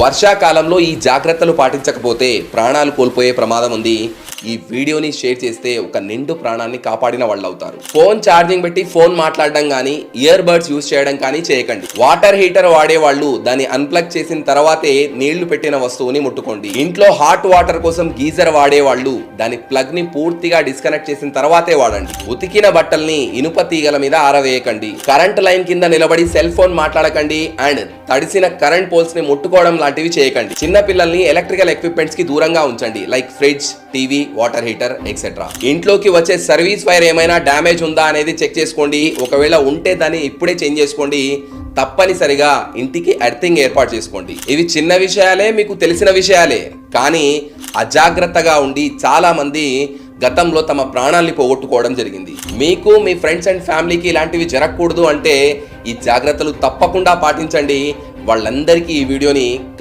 వర్షాకాలంలో ఈ జాగ్రత్తలు పాటించకపోతే ప్రాణాలు కోల్పోయే ప్రమాదం ఉంది. ఈ వీడియోని షేర్ చేస్తే ఒక నిండు ప్రాణాన్ని కాపాడిన వాళ్ళు అవుతారు. ఫోన్ ఛార్జింగ్ పెట్టి ఫోన్ మాట్లాడడం కానీ, ఇయర్ బడ్స్ యూజ్ చేయడం కానీ చేయకండి. వాటర్ హీటర్ వాడే వాళ్ళు దాన్ని అన్ప్లగ్ చేసిన తర్వాతే నీళ్లు పెట్టిన వస్తువుని ముట్టుకోండి. ఇంట్లో హాట్ వాటర్ కోసం గీజర్ వాడే వాళ్ళు దాని ప్లగ్ ని పూర్తిగా డిస్కనెక్ట్ చేసిన తర్వాతే వాడండి. ఉతికిన బట్టల్ని ఇనుప తీగల మీద ఆరవేయకండి. కరెంట్ లైన్ కింద నిలబడి సెల్ ఫోన్ మాట్లాడకండి. అండ్ తడిసిన కరెంట్ పోల్స్ ని ముట్టుకోవడం లాంటివి చేయకండి. చిన్న పిల్లల్ని ఎలక్ట్రికల్ ఎక్విప్మెంట్స్ కి దూరంగా ఉంచండి. Like fridge, TV, water heater etcetera. ఇంట్లోకి వచ్చే సర్వీస్ వైర్ ఏమైనా డ్యామేజ్ ఉందా అనేది చెక్ చేసుకోండి. ఒకవేళ ఉంటే దాన్ని ఇప్పుడే చేంజ్ చేసుకోండి. తప్పనిసరిగా ఇంటికి ఎర్తింగ్ ఏర్పాటు చేసుకోండి. ఇవి చిన్న విషయాలే, మీకు తెలిసిన విషయాలే, కానీ అజాగ్రత్తగా ఉండి చాలా మంది గతంలో తమ ప్రాణాల్ని పోగొట్టుకోవడం జరిగింది. మీకు మీ ఫ్రెండ్స్ అండ్ ఫ్యామిలీకి ఇలాంటివి జరగకూడదు అంటే ఈ జాగ్రత్తలు తప్పకుండా పాటించండి. వాళ్ళందరికీ ఈ వీడియోని